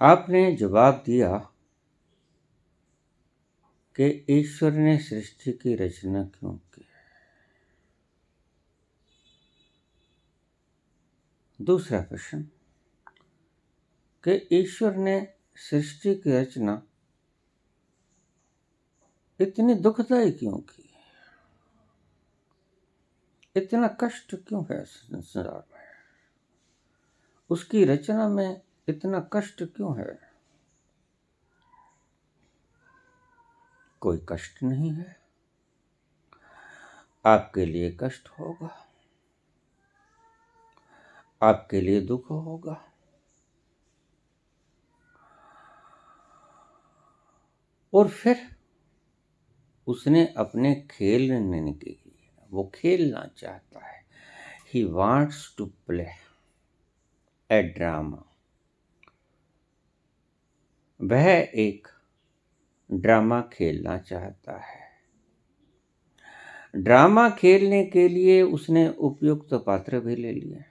आपने जवाब दिया कि ईश्वर ने सृष्टि की रचना क्यों की। दूसरा प्रश्न कि ईश्वर ने सृष्टि की रचना इतनी दुखदाई क्यों की, इतना कष्ट क्यों है संसार में, उसकी रचना में इतना कष्ट क्यों है। कोई कष्ट नहीं है, आपके लिए कष्ट होगा, आपके लिए दुख होगा। और फिर उसने अपने खेलने के लिए, वो खेलना चाहता है, he wants to play a drama. वह एक ड्रामा खेलना चाहता है। ड्रामा खेलने के लिए उसने उपयुक्त पात्र भी ले लिए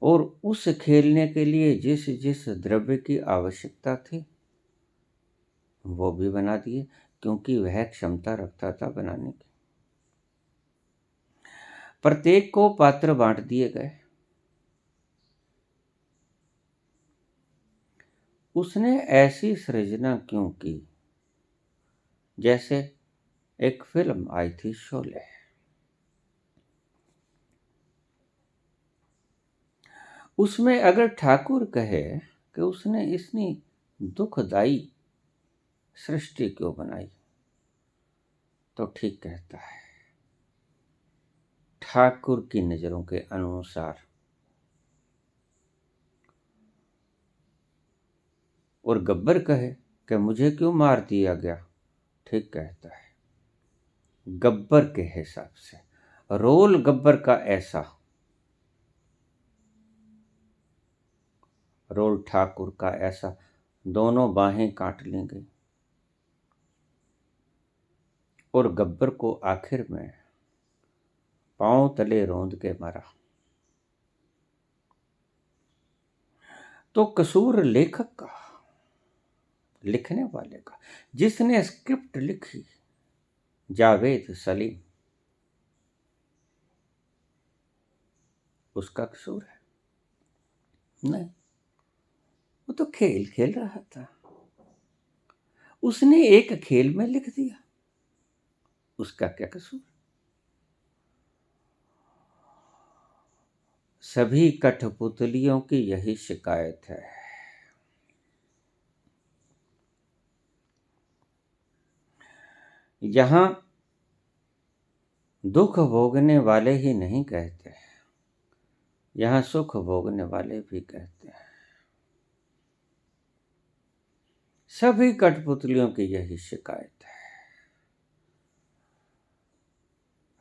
और उस खेलने के लिए जिस जिस द्रव्य की आवश्यकता थी वो भी बना दिए, क्योंकि वह क्षमता रखता था बनाने की। प्रत्येक को पात्र बांट दिए गए। उसने ऐसी सृजना क्यों की जैसे एक फिल्म आई थी शोले। उसमें अगर ठाकुर कहे कि उसने इतनी दुखदाई सृष्टि क्यों बनाई तो ठीक कहता है। ठाकुर की नजरों के अनुसार। और गब्बर कहे कि मुझे क्यों मार दिया गया, ठीक कहता है। गब्बर के हिसाब से रोल गब्बर का ऐसा, रोल ठाकुर का ऐसा, दोनों बाहें काट ली गई और गब्बर को आखिर में पांव तले रौंद के मारा। तो कसूर लेखक का, लिखने वाले का, जिसने स्क्रिप्ट लिखी, जावेद सलीम, उसका कसूर है? नहीं, वो तो खेल खेल रहा था, उसने एक खेल में लिख दिया, उसका क्या कसूर। सभी कठपुतलियों की यही शिकायत है। यहां दुख भोगने वाले ही नहीं कहते, यहां सुख भोगने वाले भी कहते हैं। सभी कठपुतलियों की यही शिकायत है।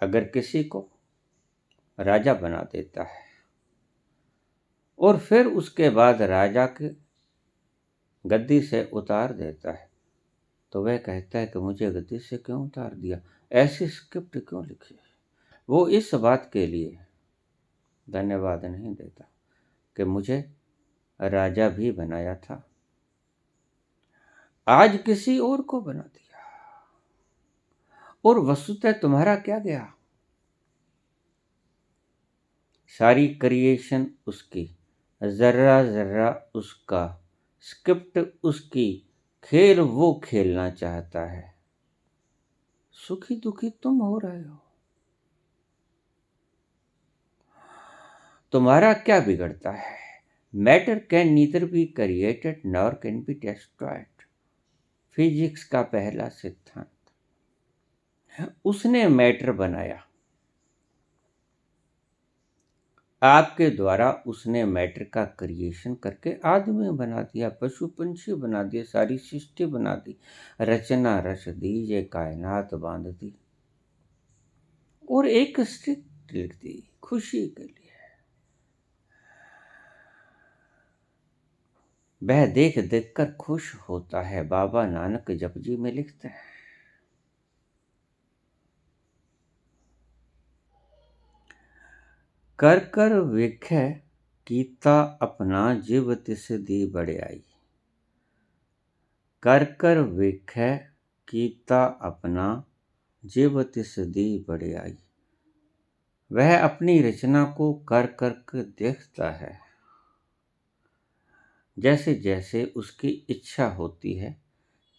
अगर किसी को राजा बना देता है और फिर उसके बाद राजा के गद्दी से उतार देता है तो वह कहता है कि मुझे गद्दी से क्यों उतार दिया, ऐसी स्क्रिप्ट क्यों लिखी। वो इस बात के लिए धन्यवाद नहीं देता कि मुझे राजा भी बनाया था, आज किसी और को बना दिया, और वस्तुतः तुम्हारा क्या गया। सारी क्रिएशन उसकी, जर्रा जर्रा उसका, स्क्रिप्ट उसकी, खेल वो खेलना चाहता है। सुखी दुखी तुम हो रहे हो, तुम्हारा क्या बिगड़ता है। Matter can neither be created nor can be destroyed, physics का पहला सिद्धांत। उसने मैटर बनाया, आपके द्वारा उसने मैटर का क्रिएशन करके आदमी बना दिया, पशु पंछी बना दिए, सारी सृष्टि बना दी, रचना रच दी, ये कायनात बांध दी और एक स्क्रिप्ट लिख दी खुशी के लिए। वह देख देख कर खुश होता है, बाबा नानक जपजी में लिखते हैं। कर कर वेख्य कीता अपना जीव तिस दी बड़याई। कर कर वेखै कीता अपना जीव तिस दी बड़याई। वह अपनी रचना को कर कर देखता है, जैसे जैसे उसकी इच्छा होती है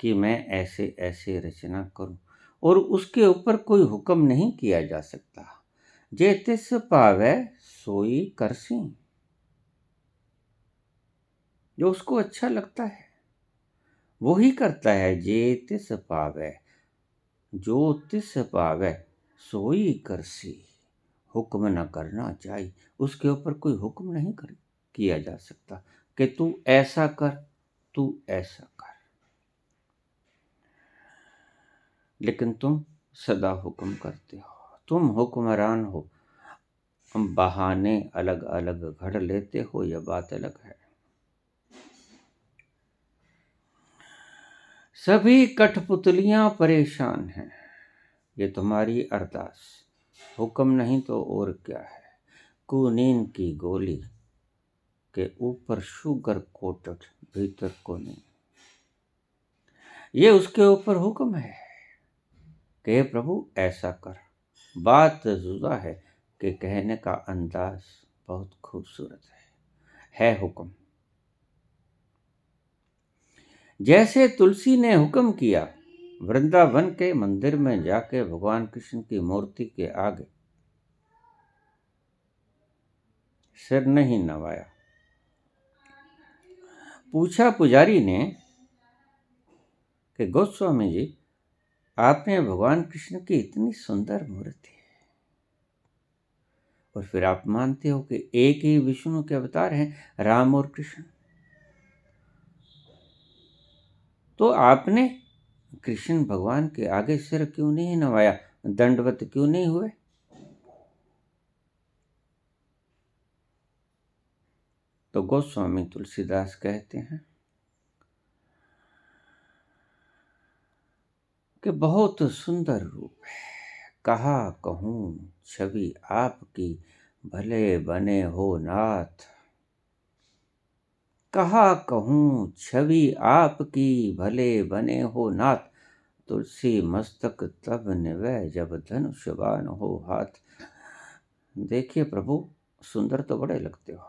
कि मैं ऐसे ऐसे रचना करूं, और उसके ऊपर कोई हुक्म नहीं किया जा सकता। जे तिस पावै सोई करसी। जो उसको अच्छा लगता है वो ही करता है। जे तिस पावै, जो तिस पावै सोई करसी। हुक्म न करना चाहिए, उसके ऊपर कोई हुक्म नहीं किया जा सकता कि तू ऐसा कर, तू ऐसा कर। लेकिन तुम सदा हुक्म करते हो, तुम हुक्मरान हो। हम बहाने अलग अलग घड़ लेते हो, यह बात अलग है। सभी कठपुतलियां परेशान हैं, ये तुम्हारी अरदास। हुक्म नहीं तो और क्या है। कुनीन की गोली के ऊपर शुगर कोटेड, भीतर को नहीं। ये उसके ऊपर हुक्म है कि हे प्रभु ऐसा कर। बात जुदा है कि कहने का अंदाज बहुत खूबसूरत है हुक्म। जैसे तुलसी ने हुक्म किया वृंदावन के मंदिर में जाके भगवान कृष्ण की मूर्ति के आगे सिर नहीं नवाया। पूछा पुजारी ने कि गोस्वामी जी, आपने भगवान कृष्ण की इतनी सुंदर मूर्ति और फिर आप मानते हो कि एक ही विष्णु के अवतार हैं, राम और कृष्ण, तो आपने कृष्ण भगवान के आगे सिर क्यों नहीं नवाया, दंडवत क्यों नहीं हुए? तो गोस्वामी तुलसीदास कहते हैं कि बहुत सुंदर रूप है, कहा कहूं छवि आपकी भले बने हो नाथ। कहा कहूं छवि आपकी भले बने हो नाथ। तुलसी मस्तक तब निवै जब धनुष बाण हो हाथ। देखिए प्रभु, सुंदर तो बड़े लगते हो,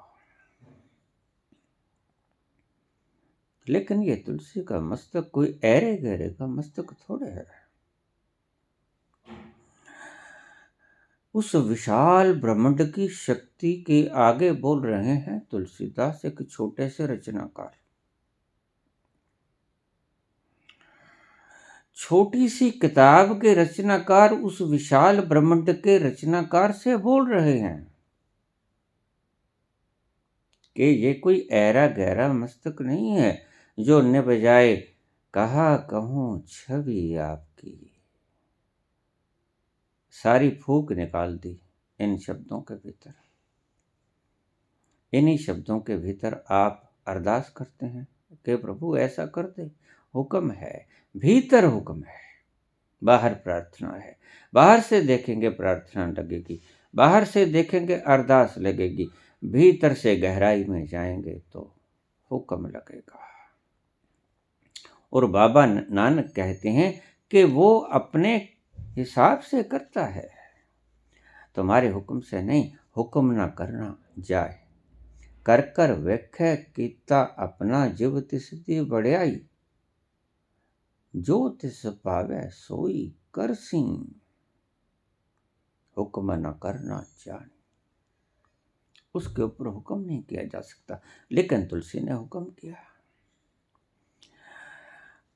लेकिन ये तुलसी का मस्तक कोई ऐरे गहरे का मस्तक थोड़े है। उस विशाल ब्रह्मांड की शक्ति के आगे बोल रहे हैं तुलसीदास, एक छोटे से रचनाकार। छोटी सी किताब के रचनाकार उस विशाल ब्रह्मांड के रचनाकार से बोल रहे हैं कि ये कोई ऐरा गहरा मस्तक नहीं है जो निभ जाए। कहा कहूं छवि आपकी, सारी फूक निकाल दी इन शब्दों के भीतर। इन्हीं शब्दों के भीतर आप अरदास करते हैं कि प्रभु ऐसा कर दे। हुक्म है, भीतर हुक्म है, बाहर प्रार्थना है। बाहर से देखेंगे प्रार्थना लगेगी, बाहर से देखेंगे अरदास लगेगी, भीतर से गहराई में जाएंगे तो हुक्म लगेगा। और बाबा नानक कहते हैं कि वो अपने हिसाब से करता है, तुम्हारे हुक्म से नहीं। हुक्म ना करना जाए, कर कर वेखै कीता अपना जीव तिस दी बड़याई। जो तिस पावै सोई करसी। हुक्म न करना जाने, उसके ऊपर हुक्म नहीं किया जा सकता, लेकिन तुलसी ने हुक्म किया।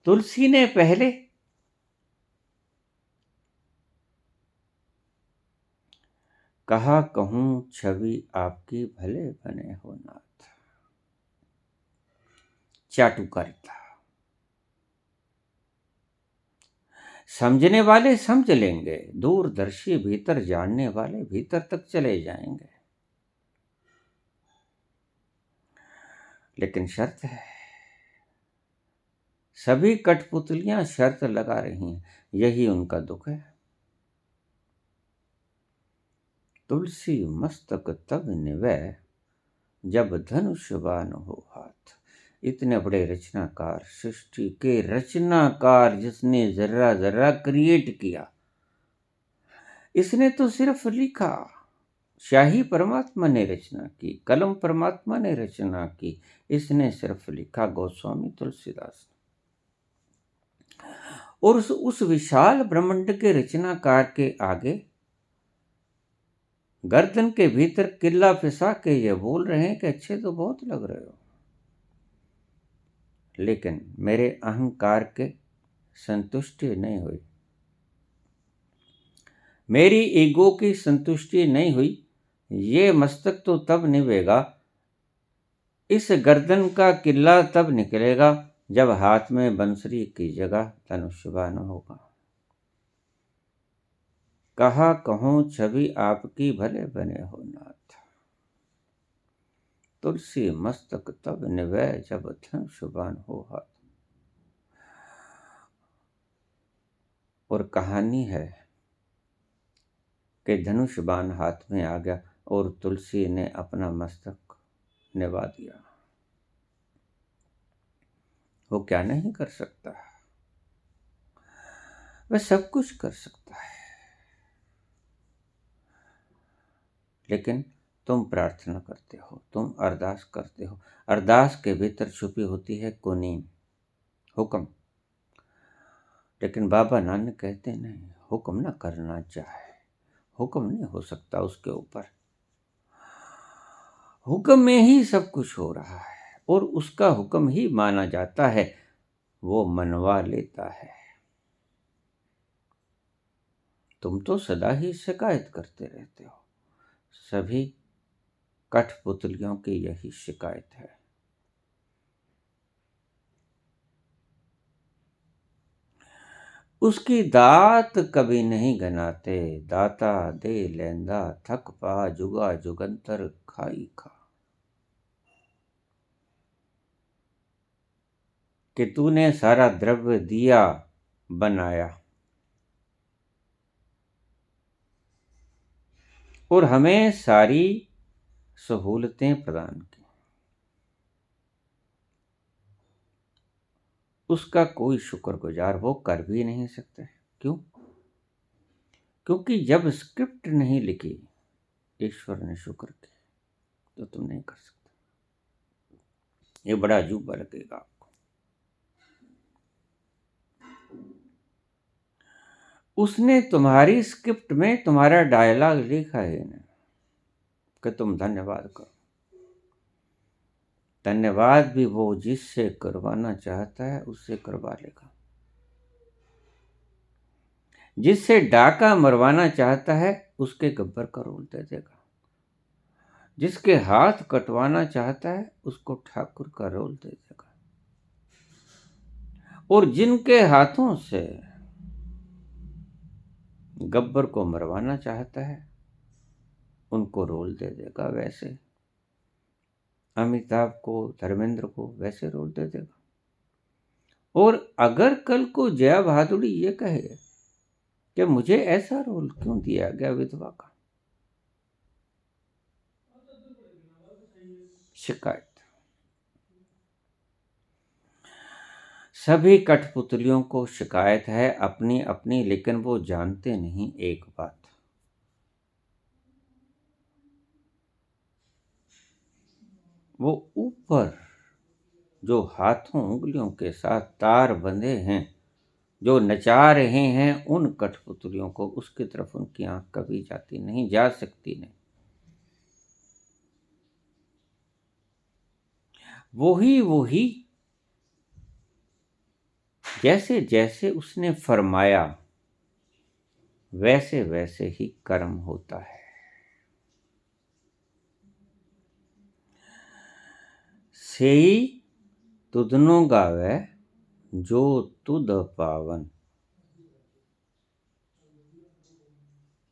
तुलसी ने पहले कहा कहूं छवि आपकी भले बने हो नाथ। चाटुकारिता, समझने वाले समझ लेंगे, दूरदर्शी भीतर जानने वाले भीतर तक चले जाएंगे, लेकिन शर्त है। सभी कठपुतलियां शर्त लगा रही हैं, यही उनका दुख है। तुलसी मस्तक तब निवै जब धनुष्यबान हो हाथ। इतने बड़े रचनाकार, सृष्टि के रचनाकार, जिसने जर्रा जर्रा क्रिएट किया, इसने तो सिर्फ लिखा। शाही परमात्मा ने रचना की, कलम परमात्मा ने रचना की, इसने सिर्फ लिखा गोस्वामी तुलसीदास। और उस विशाल ब्रह्मांड के रचनाकार के आगे गर्दन के भीतर किला फिसा के ये बोल रहे हैं कि अच्छे तो बहुत लग रहे हो, लेकिन मेरे अहंकार के संतुष्टि नहीं हुई, मेरी ईगो की संतुष्टि नहीं हुई। ये मस्तक तो तब निभेगा, इस गर्दन का किला तब निकलेगा जब हाथ में बंसरी की जगह धनुष्यबाण होगा। कहा कहूँ छवि आपकी भले बने हो नाथ, तुलसी मस्तक तब निभे जब धनुष्यबाण हो हाथ। और कहानी है कि धनुष्यबाण हाथ में आ गया और तुलसी ने अपना मस्तक निभा दिया। वो क्या नहीं कर सकता, वह सब कुछ कर सकता है। लेकिन तुम प्रार्थना करते हो, तुम अरदास करते हो, अरदास के भीतर छुपी होती है कुनीन, हुक्म। लेकिन बाबा नानक कहते नहीं, हुक्म ना करना चाहे, हुक्म नहीं हो सकता उसके ऊपर। हुक्म में ही सब कुछ हो रहा है और उसका हुक्म ही माना जाता है, वो मनवा लेता है। तुम तो सदा ही शिकायत करते रहते हो, सभी कठपुतलियों की यही शिकायत है। उसकी दात कभी नहीं गनाते, दाता दे लेंदा थक पा जुगा जुगंतर खाई खा। कि तूने सारा द्रव्य दिया बनाया और हमें सारी सहूलतें प्रदान की, उसका कोई शुक्रगुजार वो कर भी नहीं सकते। क्यों? क्योंकि जब स्क्रिप्ट नहीं लिखी ईश्वर ने शुक्र की, तो तुम नहीं कर सकते। ये बड़ा अजूबा लगेगा आपको। उसने तुम्हारी स्क्रिप्ट में तुम्हारा डायलॉग लिखा है ना कि तुम धन्यवाद करो। धन्यवाद भी वो जिससे करवाना चाहता है उससे करवा लेगा, जिससे डाका मरवाना चाहता है उसके गब्बर का रोल दे देगा, जिसके हाथ कटवाना चाहता है उसको ठाकुर का रोल दे देगा, और जिनके हाथों से गब्बर को मरवाना चाहता है उनको रोल दे देगा। वैसे अमिताभ को, धर्मेंद्र को वैसे रोल दे देगा। और अगर कल को जया भादुड़ी ये कहे कि मुझे ऐसा रोल क्यों दिया गया विधवा का, शिकायत। सभी कठपुतलियों को शिकायत है अपनी अपनी, लेकिन वो जानते नहीं एक बात, वो ऊपर जो हाथों उंगलियों के साथ तार बंधे हैं, जो नचा रहे हैं उन कठपुतलियों को, उसकी तरफ उनकी आंख कभी जाती नहीं, जा सकती नहीं। वही जैसे जैसे उसने फरमाया वैसे वैसे ही कर्म होता है। सेई तुधनो गावे जो तुध पावन।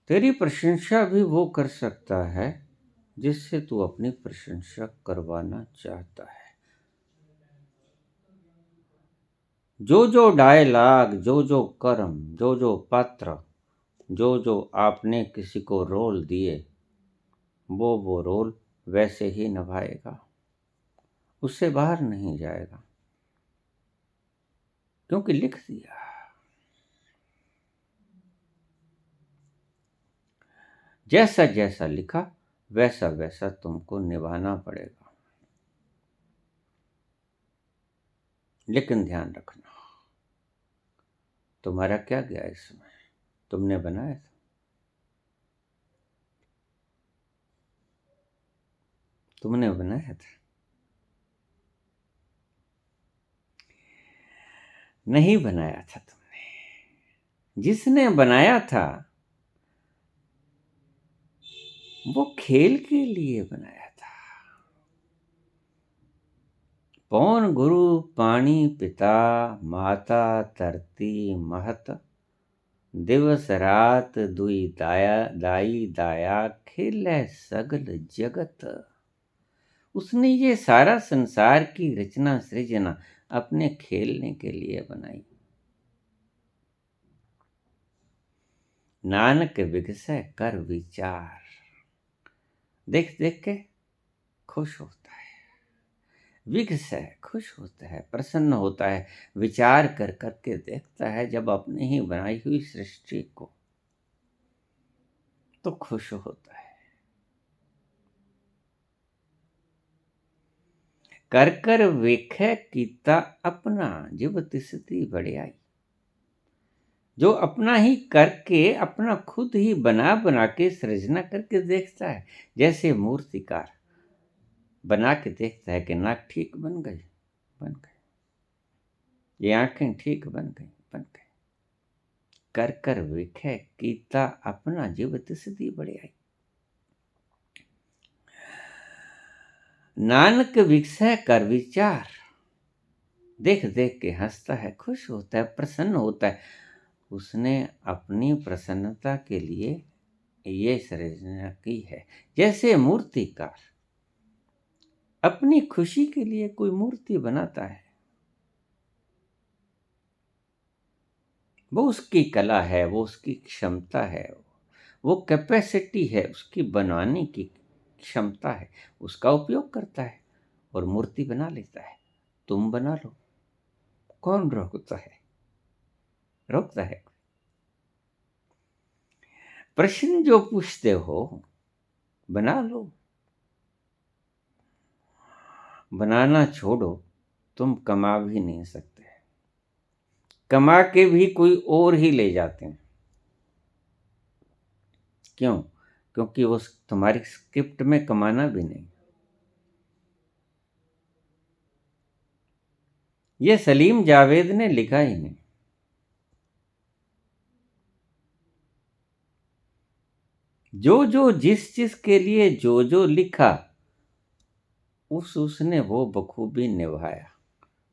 तेरी प्रशंसा भी वो कर सकता है जिससे तू अपनी प्रशंसा करवाना चाहता है। जो जो डायलॉग, जो जो कर्म, जो जो पात्र, जो जो आपने किसी को रोल दिए, वो रोल वैसे ही निभाएगा, उससे बाहर नहीं जाएगा, क्योंकि लिख दिया। जैसा जैसा लिखा वैसा वैसा तुमको निभाना पड़ेगा। लेकिन ध्यान रखना, तुम्हारा क्या गया इसमें? तुमने बनाया था, तुमने बनाया था, नहीं बनाया था तुमने। जिसने बनाया था वो खेल के लिए बनाया था। पवन गुरु पानी पिता, माता धरती महत, दिवस रात दुई दाया दाई दाया, खेलै सगल जगत। उसने ये सारा संसार की रचना सृजना अपने खेलने के लिए बनाई। नानक विगसै कर विचार, देख देख के खुश होता है, विगसै खुश होता है, प्रसन्न होता है, विचार कर करके देखता है जब अपने ही बनाई हुई सृष्टि को, तो खुश होता है। कर कर वेखै कीता अपना, जिव तिसदी बड़ियाई। जो अपना ही करके, अपना खुद ही बना बना के सृजना करके देखता है, जैसे मूर्तिकार बना के देखता है कि नाक ठीक बन गई, बन गई, ये आंखें ठीक बन गई, बन गई। कर कर वेखै कीता अपना, जिव तिसदी बड़ियाई। नानक विगसै कर विचार, देख देख के हंसता है, खुश होता है, प्रसन्न होता है। उसने अपनी प्रसन्नता के लिए ये सृजना की है। जैसे मूर्तिकार अपनी खुशी के लिए कोई मूर्ति बनाता है, वो उसकी कला है, वो उसकी क्षमता है, वो कैपेसिटी है, उसकी बनाने की क्षमता है, उसका उपयोग करता है और मूर्ति बना लेता है। तुम बना लो, कौन रोकता है? रोकता है? प्रश्न जो पूछते हो, बना लो। बनाना छोड़ो, तुम कमा भी नहीं सकते। कमा के भी कोई और ही ले जाते हैं। क्यों? क्योंकि वो तुम्हारी स्क्रिप्ट में कमाना भी नहीं। ये सलीम जावेद ने लिखा ही नहीं। जो जो जिस जिस के लिए जो जो लिखा, उसने वो बखूबी निभाया।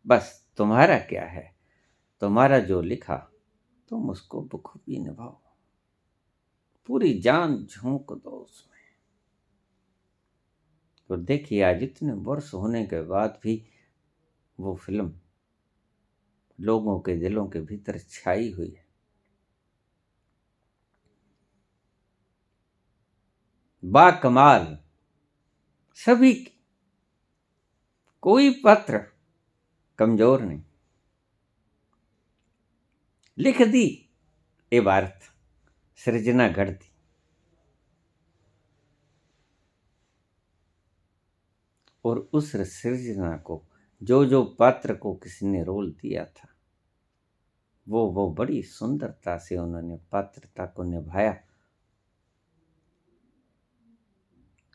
बस तुम्हारा क्या है? तुम्हारा जो लिखा तुम उसको बखूबी निभाओ, पूरी जान झोंक दो उसमें। तो देखिए, आज इतने वर्ष होने के बाद भी वो फिल्म लोगों के दिलों के भीतर छाई हुई है। बाकमाल सभी की, कोई पत्र कमजोर नहीं। लिख दी इबारत, सृजना गढ़ दी। और उस सृजना को, जो जो पात्र को किसी ने रोल दिया था, वो बड़ी सुंदरता से उन्होंने पात्रता को निभाया।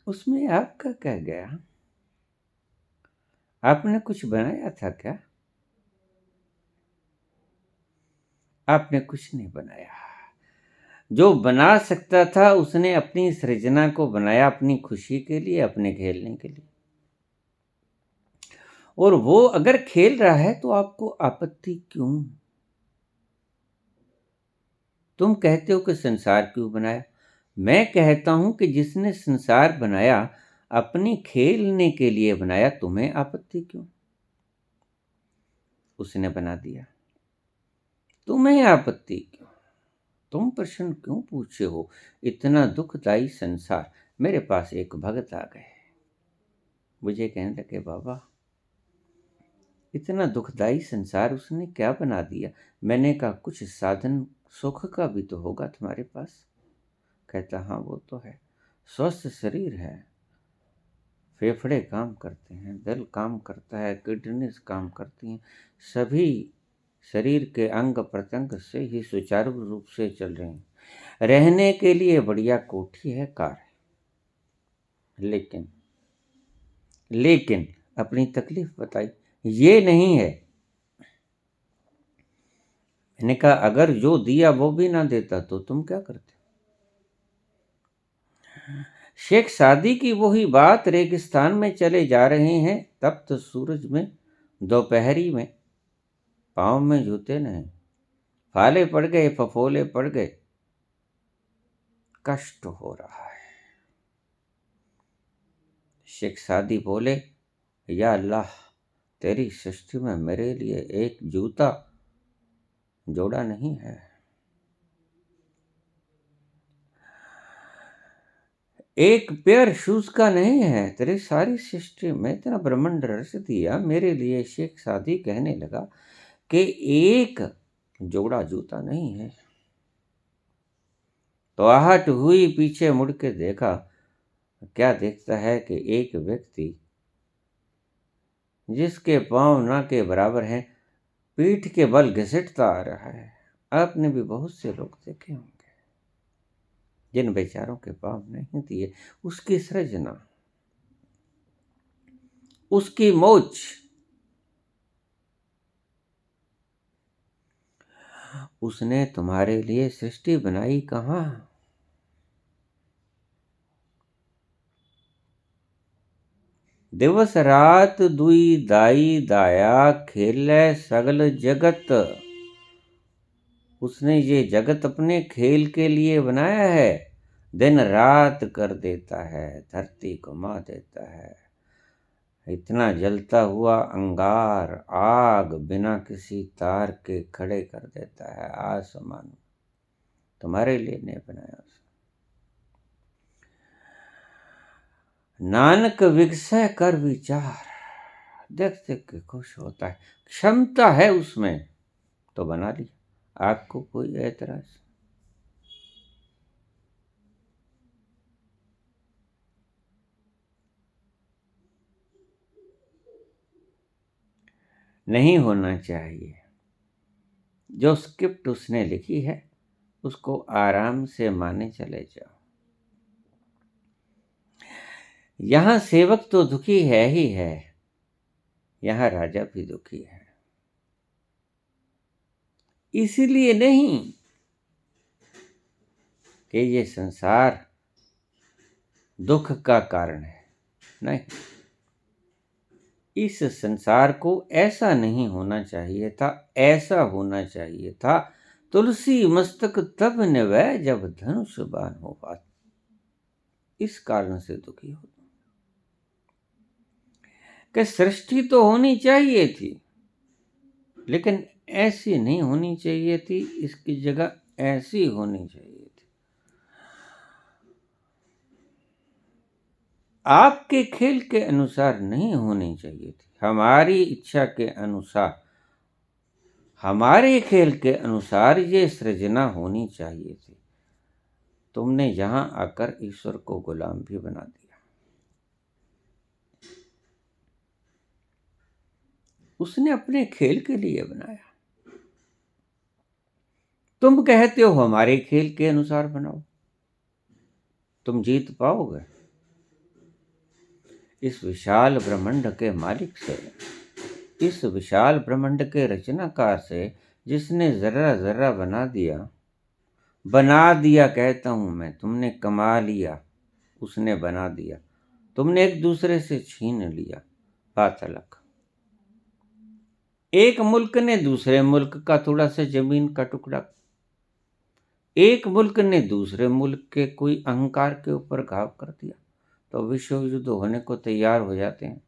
उसमें आपका क्या गया? आपने कुछ बनाया था क्या? आपने कुछ नहीं बनाया। जो बना सकता था उसने अपनी सृजना को बनाया, अपनी खुशी के लिए, अपने खेलने के लिए। और वो अगर खेल रहा है तो आपको आपत्ति क्यों? तुम कहते हो कि संसार क्यों बनाया। मैं कहता हूं कि जिसने संसार बनाया अपनी खेलने के लिए बनाया, तुम्हें आपत्ति क्यों? उसने बना दिया, तुम्हें आपत्ति क्यों? तुम प्रश्न क्यों पूछे हो? इतना दुखदाई संसार। मेरे पास एक भगत आ गए, मुझे कहने लगे, बाबा इतना दुखदाई संसार उसने क्या बना दिया। मैंने कहा, कुछ साधन सुख का भी तो होगा तुम्हारे पास। कहता, हाँ वो तो है। स्वस्थ शरीर है, फेफड़े काम करते हैं, दिल काम करता है, किडनीज काम करती हैं, सभी शरीर के अंग प्रत्यंग से ही सुचारू रूप से चल रहे हैं। रहने के लिए बढ़िया कोठी है, कार है, लेकिन अपनी तकलीफ बताई, ये नहीं है। मैंने कहा, अगर जो दिया वो भी ना देता तो तुम क्या करते। शेख सादी की वही बात, रेगिस्तान में चले जा रहे हैं, तप्त सूरज में दोपहरी में, पाँव में जूते नहीं, फाले पड़ गए, फफोले पड़ गए, कष्ट हो रहा है। शेख सादी बोले, या अल्लाह, तेरी सृष्टि में मेरे लिए एक जूता जोड़ा नहीं है, एक पेयर शूज का नहीं है, तेरी सारी सृष्टि में इतना ब्रह्मांड रच दिया मेरे लिए। शेख सादी कहने लगा कि एक जोड़ा जूता नहीं है। तो आहट हुई, पीछे मुड़ के देखा, क्या देखता है कि एक व्यक्ति जिसके पांव ना के बराबर हैं, पीठ के बल घसीटता आ रहा है। आपने भी बहुत से लोग देखे होंगे जिन बेचारों के पांव नहीं दिए, उसकी सृजना, उसकी मोच, उसने तुम्हारे लिए सृष्टि बनाई कहाँ। दिवस रात दुई दाई दाया, खेले सगल जगत। उसने ये जगत अपने खेल के लिए बनाया है। दिन रात कर देता है, धरती घुमा देता है। इतना जलता हुआ अंगार, आग बिना किसी तार के खड़े कर देता है आसमान। तुम्हारे लिए नहीं बनाया। नानक विगसय कर विचार, देख देख के खुश होता है। क्षमता है उसमें तो बना ली। आपको कोई ऐतराज नहीं होना चाहिए। जो स्क्रिप्ट उसने लिखी है उसको आराम से माने चले जाओ। यहां सेवक तो दुखी है ही है, यहां राजा भी दुखी है। इसीलिए नहीं कि ये संसार दुख का कारण है, नहीं, इस संसार को ऐसा नहीं होना चाहिए था, ऐसा होना चाहिए था। तुलसी मस्तक तब निवै जब धनुष बाण हो बात। इस कारण से दुखी हो कि सृष्टि तो होनी चाहिए थी, लेकिन ऐसी नहीं होनी चाहिए थी, इसकी जगह ऐसी होनी चाहिए थी। आपके खेल के अनुसार नहीं होनी चाहिए थी, हमारी इच्छा के अनुसार, हमारे खेल के अनुसार ये सृजना होनी चाहिए थी। तुमने यहां आकर ईश्वर को गुलाम भी बना दिया। उसने अपने खेल के लिए बनाया। तुम कहते हो हमारे खेल के अनुसार बनाओ, तुम जीत पाओगे? इस विशाल ब्रह्मांड के मालिक से, इस विशाल ब्रह्मांड के रचनाकार से, जिसने जर्रा जर्रा बना दिया कहता हूं मैं। तुमने कमा लिया, उसने बना दिया। तुमने एक दूसरे से छीन लिया, बात अलग। एक मुल्क ने दूसरे मुल्क का थोड़ा सा जमीन का टुकड़ा, एक मुल्क ने दूसरे मुल्क के कोई अहंकार के ऊपर घाव कर दिया, तो विश्व युद्ध होने को तैयार हो जाते हैं।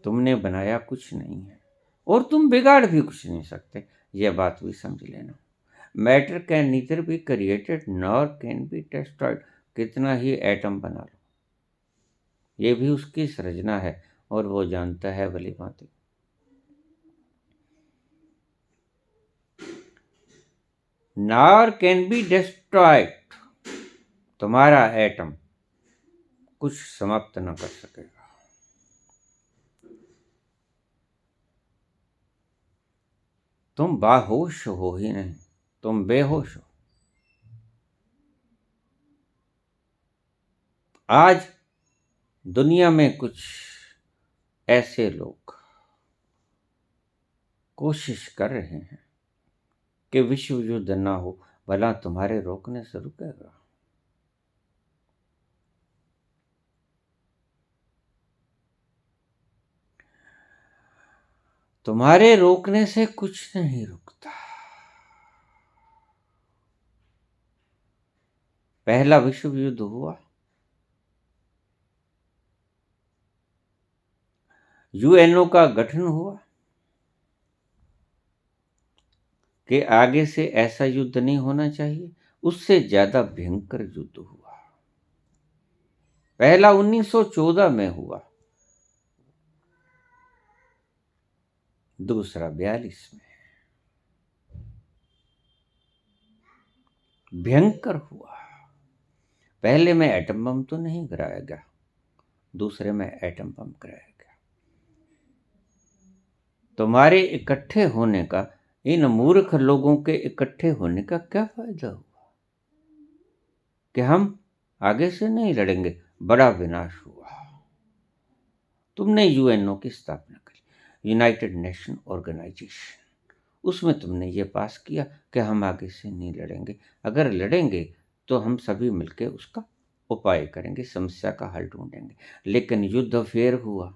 तुमने बनाया कुछ नहीं है और तुम बिगाड़ भी कुछ नहीं सकते, यह बात भी समझ लेना। Matter can neither be created nor can be destroyed. कितना ही एटम बना लो, ये भी उसकी सृजना है और वो जानता है भली भांति। नॉर कैन बी डिस्ट्रॉयड, तुम्हारा एटम कुछ समाप्त न कर सकेगा। तुम बाहोश हो ही नहीं, तुम बेहोश हो। आज दुनिया में कुछ ऐसे लोग कोशिश कर रहे हैं कि विश्व युद्ध ना हो, भला तुम्हारे रोकने से रुकेगा? तुम्हारे रोकने से कुछ नहीं रुकता। पहला विश्व युद्ध हुआ, यूएनओ का गठन हुआ कि आगे से ऐसा युद्ध नहीं होना चाहिए, उससे ज्यादा भयंकर युद्ध हुआ। पहला 1914 में हुआ, दूसरा 42 में। भयंकर हुआ। पहले में एटम बम तो नहीं गिराया गया, दूसरे में एटम बम गिराया गया। तुम्हारे इकट्ठे होने का, इन मूर्ख लोगों के इकट्ठे होने का क्या फायदा हुआ कि हम आगे से नहीं लड़ेंगे? बड़ा विनाश हुआ। तुमने यूएनओ की स्थापना करी, यूनाइटेड नेशन ऑर्गेनाइजेशन, उसमें तुमने ये पास किया कि हम आगे से नहीं लड़ेंगे, अगर लड़ेंगे तो हम सभी मिलकर उसका उपाय करेंगे, समस्या का हल ढूंढेंगे। लेकिन युद्ध फिर हुआ,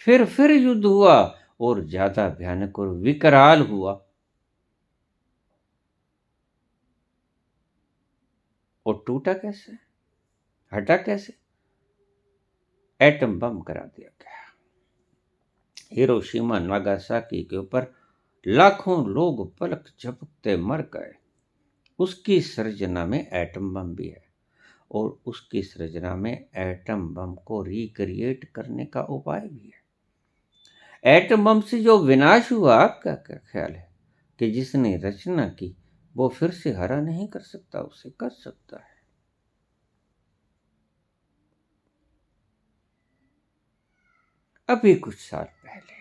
फिर युद्ध हुआ और ज्यादा भयानक और विकराल हुआ। और टूटा कैसे, हटा कैसे? एटम बम करा दिया गया। हिरोशिमा नागासाकी के ऊपर लाखों लोग पलक झपकते मर गए। उसकी सृजना में एटम बम भी है, और उसकी सृजना में एटम बम को रिक्रिएट करने का उपाय भी है। एटम बम से जो विनाश हुआ, आपका क्या ख्याल है कि जिसने रचना की वो फिर से हरा नहीं कर सकता? उसे कर सकता है। अभी कुछ साल पहले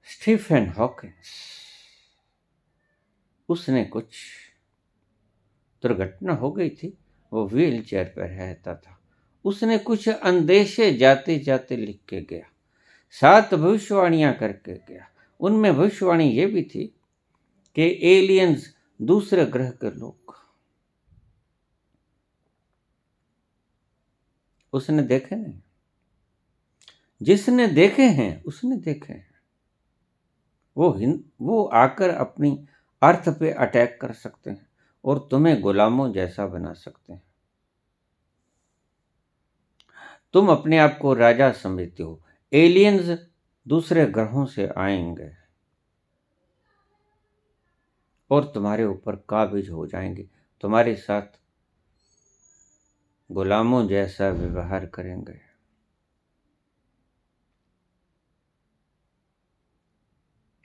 स्टीफन हॉकिंस, उसने कुछ दुर्घटना हो गई थी, वो व्हील चेयर पर रहता था। उसने कुछ अंदेशे जाते जाते लिख के गया, 7 भविष्यवाणियां करके गया। उनमें भविष्यवाणी ये भी थी कि एलियंस, दूसरे ग्रह के लोग, उसने देखे नहीं। जिसने देखे हैं उसने देखे हैं। वो आकर अपनी अर्थ पे अटैक कर सकते हैं और तुम्हें गुलामों जैसा बना सकते हैं। तुम अपने आप को राजा समझते हो, एलियंस दूसरे ग्रहों से आएंगे और तुम्हारे ऊपर काबिज हो जाएंगे, तुम्हारे साथ गुलामों जैसा व्यवहार करेंगे।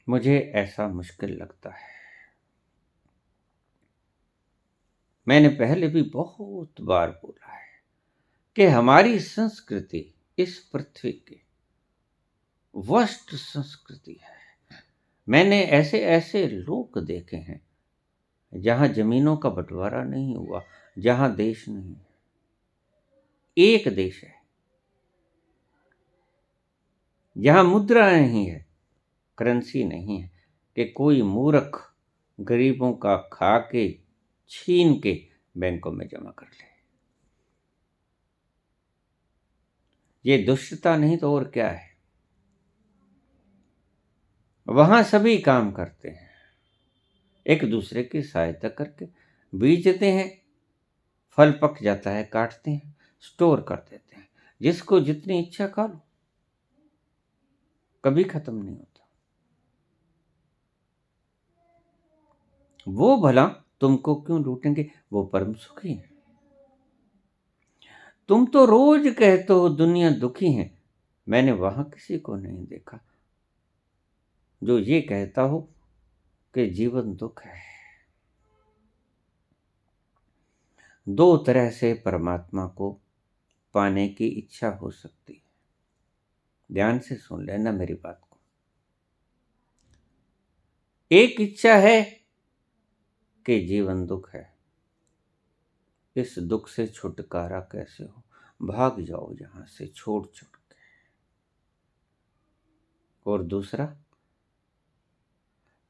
मुझे ऐसा मुश्किल लगता है। मैंने पहले भी बहुत बार बोला है कि हमारी संस्कृति इस पृथ्वी की वर्स्ट संस्कृति है। मैंने ऐसे ऐसे लोग देखे हैं जहां जमीनों का बंटवारा नहीं हुआ, जहां देश नहीं, एक देश है, जहां मुद्रा नहीं है, करेंसी नहीं है, कि कोई मूर्ख गरीबों का खा के, छीन के बैंकों में जमा कर ले। ये दुष्टता नहीं तो और क्या है? वहां सभी काम करते हैं, एक दूसरे की सहायता करके बीजते हैं, फल पक जाता है, काटते हैं, स्टोर कर देते हैं, जिसको जितनी इच्छा खा लो। कभी खत्म नहीं होता। वो भला तुमको क्यों लूटेंगे, वो परम सुखी है। तुम तो रोज कहते हो दुनिया दुखी है, मैंने वहां किसी को नहीं देखा जो ये कहता हो कि जीवन दुख है। दो तरह से परमात्मा को पाने की इच्छा हो सकती है। ध्यान से सुन लेना मेरी बात को। एक इच्छा है कि जीवन दुख है, इस दुख से छुटकारा कैसे हो, भाग जाओ यहां से छोड़ छोड़ के। और दूसरा,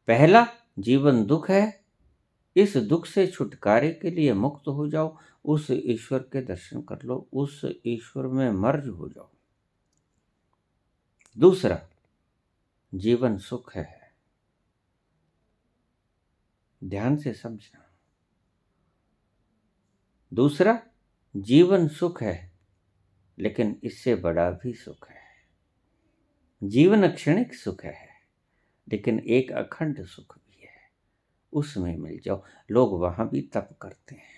पहला जीवन दुख है, इस दुख से छुटकारे के लिए मुक्त हो जाओ, उस ईश्वर के दर्शन कर लो, उस ईश्वर में मर्ज हो जाओ। दूसरा, जीवन सुख है। ध्यान से समझना। दूसरा, जीवन सुख है, लेकिन इससे बड़ा भी सुख है। जीवन क्षणिक सुख है, लेकिन एक अखंड सुख भी है, उसमें मिल जाओ। लोग वहां भी तप करते हैं।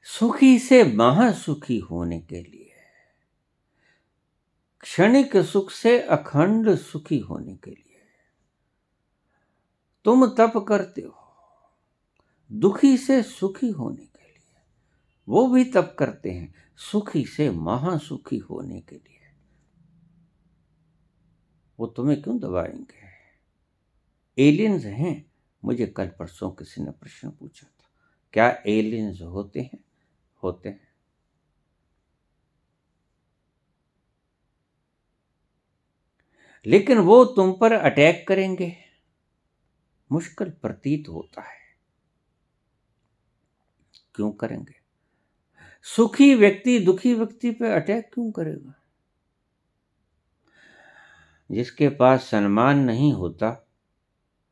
सुखी से महासुखी होने के लिए, क्षणिक सुख से अखंड सुखी होने के लिए तुम तप करते हो। दुखी से सुखी होने के लिए वो भी तप करते हैं, सुखी से महासुखी होने के लिए। वो तुम्हें क्यों दबाएंगे? एलियंस हैं। मुझे कल परसों किसी ने प्रश्न पूछा था, क्या एलियंस होते हैं? होते हैं। लेकिन वो तुम पर अटैक करेंगे, मुश्किल प्रतीत होता है। क्यों करेंगे? सुखी व्यक्ति दुखी व्यक्ति पे अटैक क्यों करेगा? जिसके पास सम्मान नहीं होता,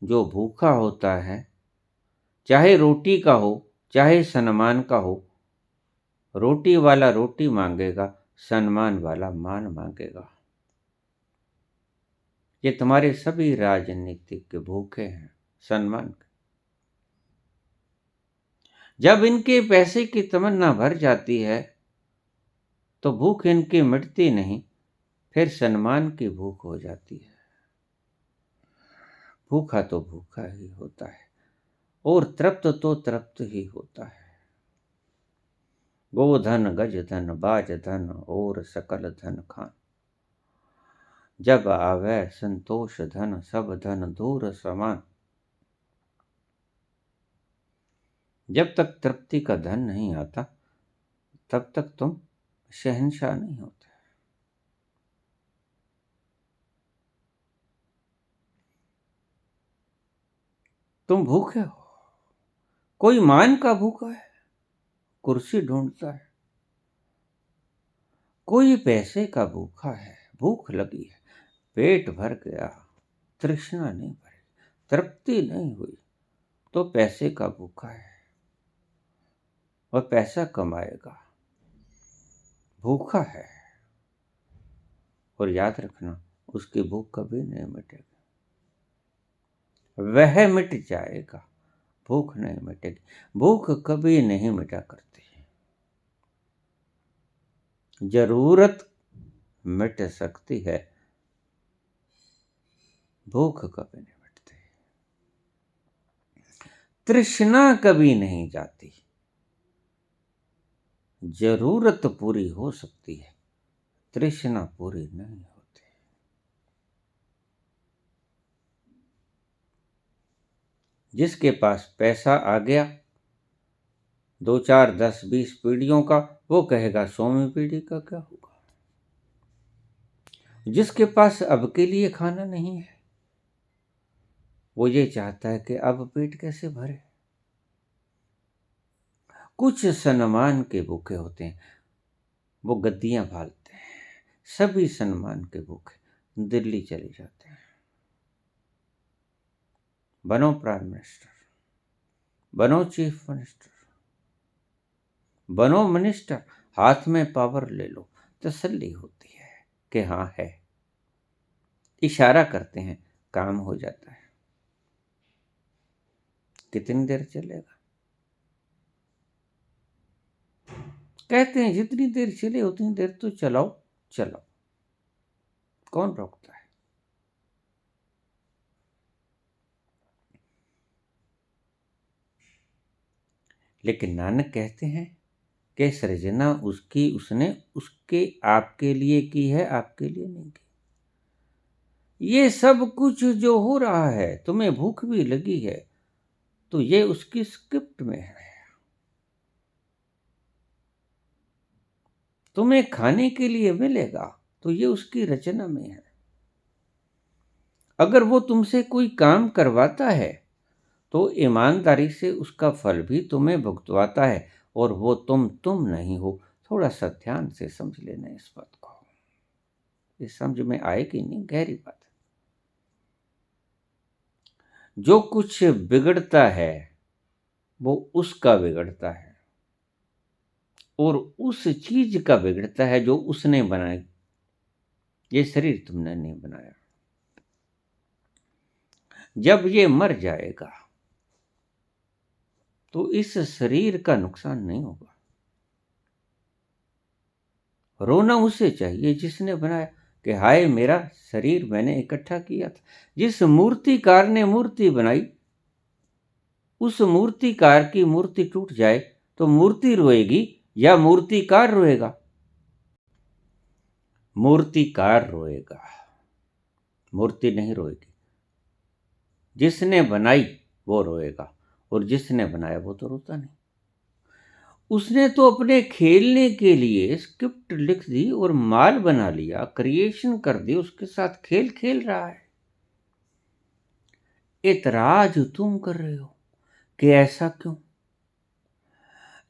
जो भूखा होता है, चाहे रोटी का हो चाहे सम्मान का हो, रोटी वाला रोटी मांगेगा, सम्मान वाला मान मांगेगा। ये तुम्हारे सभी राजनीतिक भूखे हैं सम्मान के। जब इनके पैसे की तमन्ना भर जाती है तो भूख इनकी मिटती नहीं, फिर सम्मान की भूख हो जाती है। भूखा तो भूखा ही होता है, और तृप्त तो तृप्त ही होता है। गोधन गज धन बाज धन और सकल धन खान, जब आवे संतोष धन सब धन दूर समान। जब तक तृप्ति का धन नहीं आता, तब तक तुम शहंशाह नहीं होते। तुम भूखे हो। कोई मान का भूखा है, कुर्सी ढूंढता है। कोई पैसे का भूखा है, भूख लगी है, पेट भर गया, तृष्णा नहीं भरी, तृप्ति नहीं हुई, तो पैसे का भूखा है। वह पैसा कमाएगा, भूखा है। और याद रखना, उसकी भूख कभी नहीं मिटेगी। वह मिट जाएगा, भूख नहीं मिटेगी। भूख कभी नहीं मिटा करती। जरूरत मिट सकती है, भूख कभी नहीं मिटती। तृष्णा कभी नहीं जाती। जरूरत पूरी हो सकती है, तृष्णा पूरी नहीं होती। जिसके पास पैसा आ गया 2 4 10 20 पीढ़ियों का, वो कहेगा 100वीं पीढ़ी का क्या होगा। जिसके पास अब के लिए खाना नहीं है, वो ये चाहता है कि अब पेट कैसे भरे। कुछ सम्मान के भूखे होते हैं, वो गद्दियां भालते हैं। सभी सम्मान के भूखे दिल्ली चले जाते हैं। बनो प्राइम मिनिस्टर, बनो चीफ मिनिस्टर, बनो मिनिस्टर, हाथ में पावर ले लो, तसल्ली होती है कि हाँ है, इशारा करते हैं, काम हो जाता है। कितनी देर चलेगा? कहते हैं जितनी देर चले उतनी देर तो चलाओ चलाओ, कौन रोकता है? लेकिन नानक कहते हैं कि सृजना उसकी उसने उसके आपके लिए की है, आपके लिए नहीं की। ये सब कुछ जो हो रहा है, तुम्हें भूख भी लगी है तो ये उसकी स्क्रिप्ट में है। तुम्हें खाने के लिए मिलेगा तो ये उसकी रचना में है। अगर वो तुमसे कोई काम करवाता है तो ईमानदारी से उसका फल भी तुम्हें भुगतवाता है, और वो तुम नहीं हो। थोड़ा सा ध्यान से समझ लेना इस बात को। ये समझ में आए कि नहीं, गहरी बात है। जो कुछ बिगड़ता है वो उसका बिगड़ता है, और उस चीज का बिगड़ता है जो उसने बनाया। ये शरीर तुमने नहीं बनाया। जब ये मर जाएगा तो इस शरीर का नुकसान नहीं होगा। रोना उसे चाहिए जिसने बनाया कि हाय मेरा शरीर मैंने इकट्ठा किया था। जिस मूर्तिकार ने मूर्ति बनाई, उस मूर्तिकार की मूर्ति टूट जाए तो मूर्ति रोएगी या मूर्तिकार रोएगा? मूर्तिकार रोएगा, मूर्ति नहीं रोएगी। जिसने बनाई वो रोएगा, और जिसने बनाया वो तो रोता नहीं। उसने तो अपने खेलने के लिए स्क्रिप्ट लिख दी और माल बना लिया, क्रिएशन कर दी, उसके साथ खेल खेल रहा है। एतराज तुम कर रहे हो कि ऐसा क्यों?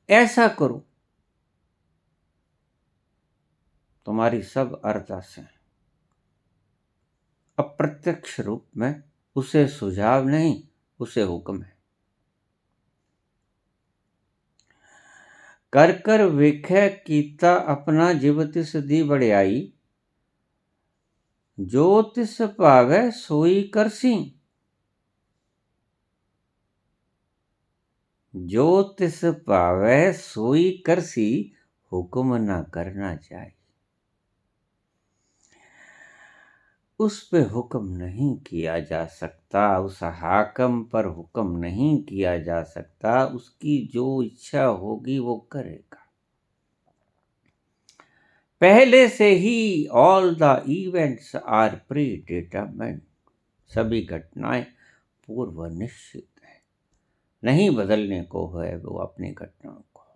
ऐसा करो, तुम्हारी सब अरदासें अप्रत्यक्ष रूप में उसे सुझाव नहीं, उसे हुक्म है। कर कर वेख्या कीता अपना जिव तिस दी बड़ियाई, जो तिस पावै सोई करसी। जो तिस पावै सोई करसी, हुक्म न करना चाहिए। उस पे हुक्म नहीं किया जा सकता, उस हाकम पर हुक्म नहीं किया जा सकता। उसकी जो इच्छा होगी वो करेगा। पहले से ही all the events are predetermined. सभी घटनाएं पूर्व निश्चित है, नहीं बदलने को है वो अपनी घटनाओं को।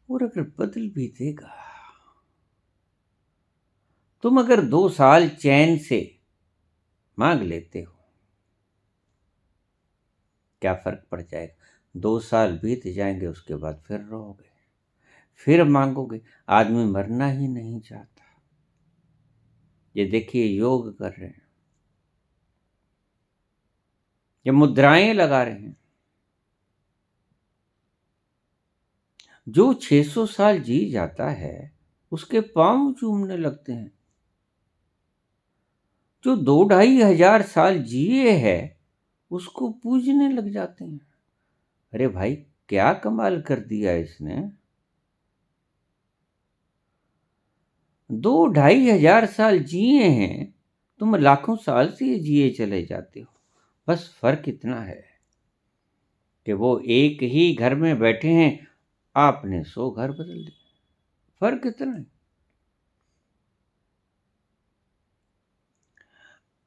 और अगर बदल भी देगा, तुम अगर 2 साल चैन से मांग लेते हो, क्या फर्क पड़ जाएगा? 2 साल बीत जाएंगे, उसके बाद फिर रहोगे, फिर मांगोगे। आदमी मरना ही नहीं चाहता। ये देखिए, योग कर रहे हैं, ये मुद्राएं लगा रहे हैं। जो 600 साल जी जाता है उसके पांव चूमने लगते हैं। जो 2-2.5 हजार साल जिए है उसको पूजने लग जाते हैं। अरे भाई, क्या कमाल कर दिया इसने। 2-2.5 हजार साल जिए हैं, तुम लाखों साल से जिए चले जाते हो। बस फर्क इतना है कि वो एक ही घर में बैठे हैं, आपने 100 घर बदल दिए। फर्क इतना है।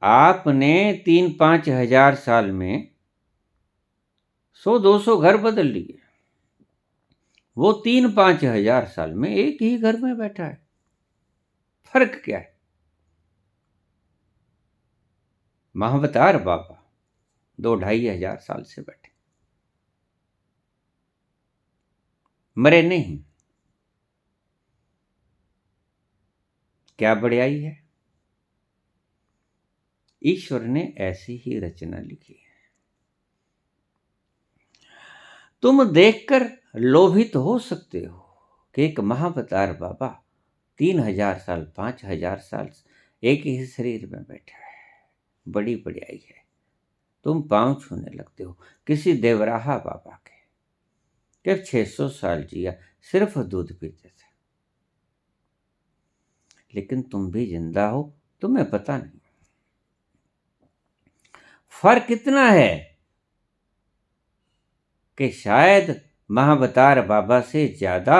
आपने 3-5 हजार साल में 100-200 घर बदल लिए। वो 3-5 हजार साल में एक ही घर में बैठा है। फर्क क्या है? महावतार बाबा 2-2.5 हजार साल से बैठे, मरे नहीं। क्या बढ़ियाई है? ईश्वर ने ऐसी ही रचना लिखी है। तुम देखकर लोभित हो सकते हो कि एक महावतार बाबा 3,000 साल 5,000 साल एक ही शरीर में बैठा है, बड़ी बड़ाई है। तुम पांव छूने लगते हो किसी देवराहा बाबा के, कब 600 साल जिया, सिर्फ दूध पीते थे, लेकिन तुम भी जिंदा हो, तुम्हें पता नहीं। फर्क इतना है कि शायद महावतार बाबा से ज्यादा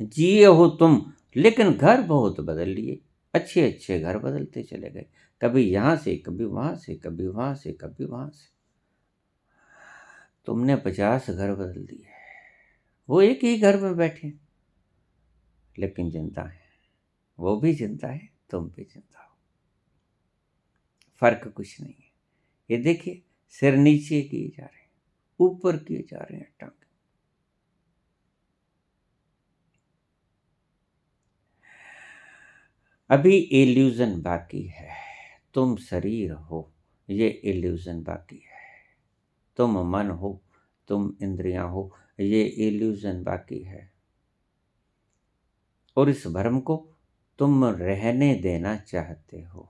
जिए हो तुम, लेकिन घर बहुत बदल लिए, अच्छे अच्छे घर बदलते चले गए, कभी यहां से कभी वहां से, कभी वहां से कभी वहां से। तुमने 50 घर बदल दिए, वो एक ही घर में बैठे लेकिन जिंदा है, वो भी जिंदा है, तुम भी जिंदा हो। फर्क कुछ नहीं है। ये देखिए, सिर नीचे किए जा रहे हैं, ऊपर किए जा रहे हैं टांगे। अभी इल्यूजन बाकी है, तुम शरीर हो, ये इल्यूजन बाकी है। तुम मन हो, तुम इंद्रियां हो, ये इल्यूजन बाकी है। और इस भ्रम को तुम रहने देना चाहते हो,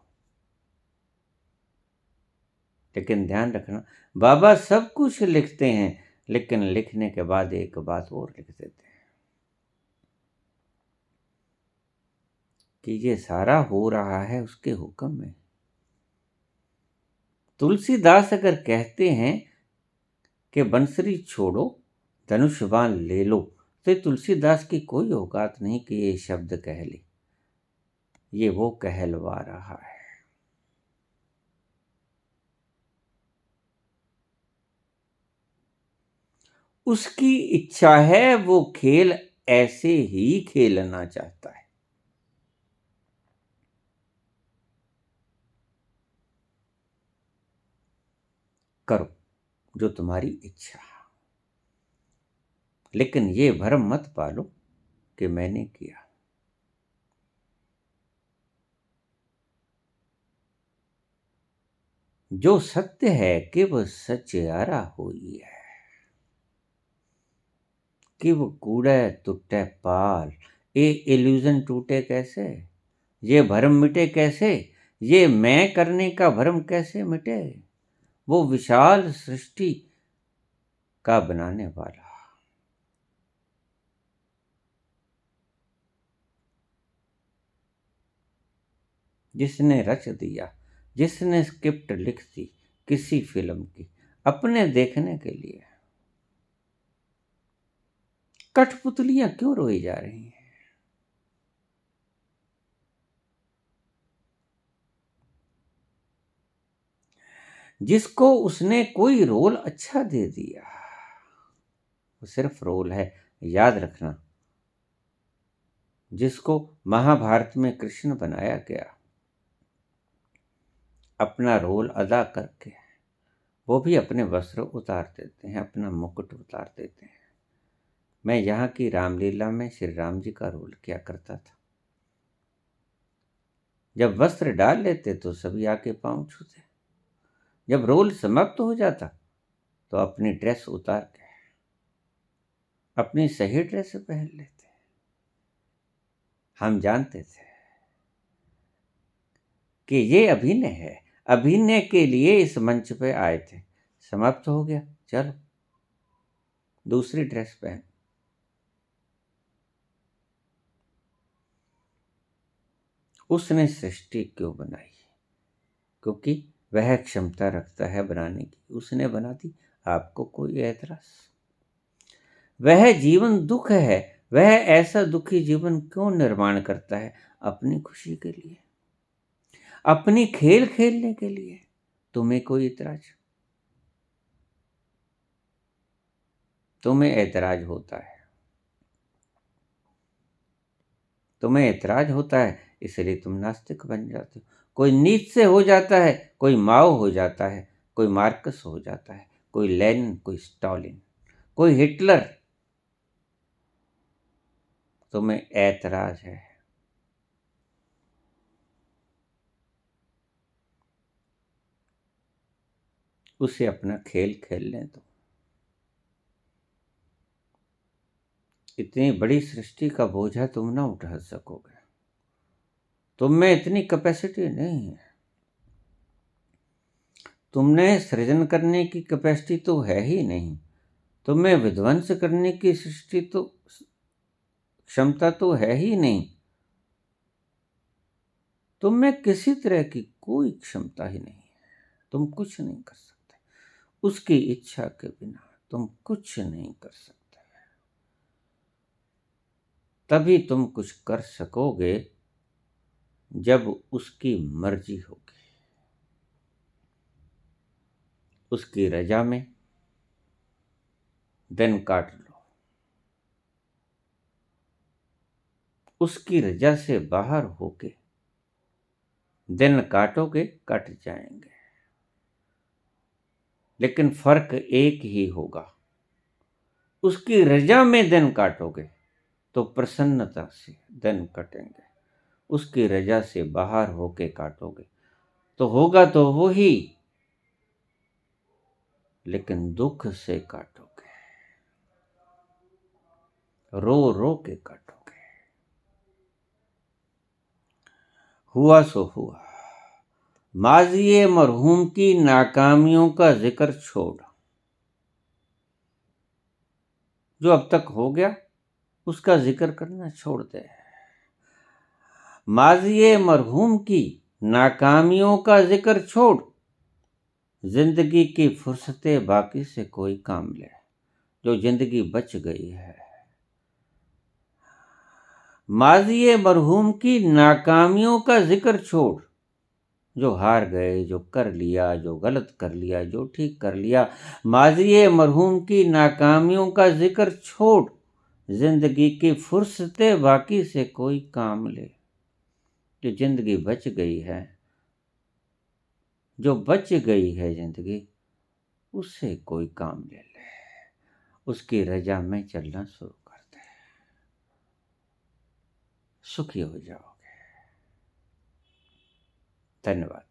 लेकिन ध्यान रखना, बाबा सब कुछ लिखते हैं, लेकिन लिखने के बाद एक बात और लिख देते हैं कि ये सारा हो रहा है उसके हुक्म में। तुलसीदास अगर कहते हैं कि बंसरी छोड़ो धनुष बाण ले लो, तो तुलसीदास की कोई औकात नहीं कि ये शब्द कह ले, ये वो कहलवा रहा है। उसकी इच्छा है, वो खेल ऐसे ही खेलना चाहता है। करो जो तुम्हारी इच्छा, लेकिन ये भ्रम मत पालो कि मैंने किया। जो सत्य है कि वह सचयारा हुई है, कि वो कूड़े टूटे पाल, ये इल्यूजन टूटे कैसे, ये भ्रम मिटे कैसे, ये मैं करने का भ्रम कैसे मिटे। वो विशाल सृष्टि का बनाने वाला, जिसने रच दिया, जिसने स्क्रिप्ट लिख दी किसी फिल्म की अपने देखने के लिए, कठपुतलियां क्यों रोई जा रही हैं। जिसको उसने कोई रोल अच्छा दे दिया, वो सिर्फ रोल है, याद रखना। जिसको महाभारत में कृष्ण बनाया गया, अपना रोल अदा करके वो भी अपने वस्त्र उतार देते हैं, अपना मुकुट उतार देते हैं। मैं यहाँ की रामलीला में श्री राम जी का रोल किया करता था। जब वस्त्र डाल लेते तो सभी आके पांव छूते, जब रोल समाप्त हो जाता तो अपनी ड्रेस उतार के अपनी सही ड्रेस पहन लेते। हम जानते थे कि ये अभिनय है, अभिनय के लिए इस मंच पे आए थे, समाप्त हो गया, चलो दूसरी ड्रेस पहन। उसने सृष्टि क्यों बनाई, क्योंकि वह क्षमता रखता है बनाने की, उसने बना दी, आपको कोई ऐतराज। वह जीवन दुख है, वह ऐसा दुखी जीवन क्यों निर्माण करता है, अपनी खुशी के लिए, अपनी खेल खेलने के लिए। तुम्हें कोई इतराज, तुम्हें ऐतराज होता है, तुम्हें ऐतराज होता है, इसलिए तुम नास्तिक बन जाते हो। कोई नीत्से हो जाता है, कोई माओ हो जाता है, कोई मार्कस हो जाता है, कोई लेनिन, कोई स्टालिन, कोई हिटलर। तुम्हें ऐतराज है, उसे अपना खेल खेलने दो। इतनी बड़ी सृष्टि का बोझा तुम ना उठा सकोगे। तुम में इतनी कैपेसिटी नहीं है। तुमने सृजन करने की कैपेसिटी तो है ही नहीं। तुम्हें विध्वंस करने की सृष्टि तो क्षमता तो है ही नहीं। तुम में किसी तरह की कोई क्षमता ही नहीं है। तुम कुछ नहीं कर सकते। उसकी इच्छा के बिना तुम कुछ नहीं कर सकते। तभी तुम कुछ कर सकोगे जब उसकी मर्जी होगी। उसकी रजा में दिन काट लो। उसकी रजा से बाहर होके दिन काटोगे, कट जाएंगे। लेकिन फर्क एक ही होगा। उसकी रजा में दिन काटोगे तो प्रसन्नता से दिन कटेंगे। उसकी रजा से बाहर होके काटोगे तो होगा तो वो ही, लेकिन दुख से काटोगे, रो रो के काटोगे। हुआ सो हुआ। माजिए मरहूम की नाकामियों का जिक्र छोड़। जो अब तक हो गया उसका जिक्र करना छोड़ दे। माजिए मरहूम की नाकामियों का जिक्र छोड़। जिंदगी की फुर्सतें बाकी से कोई काम ले। जो जिंदगी बच गई है। माजिए मरहूम की नाकामियों का जिक्र छोड़। जो हार गए, जो कर लिया, जो गलत कर लिया, जो ठीक कर लिया। माजिए मरहूम की नाकामियों का जिक्र छोड़। जिंदगी की फुर्सतें बाकी से कोई काम ले। जो जिंदगी बच गई है, जो बच गई है जिंदगी, उससे कोई काम ले ले। उसकी रजा में चलना शुरू कर दे। सुखी हो जाओगे। धन्यवाद।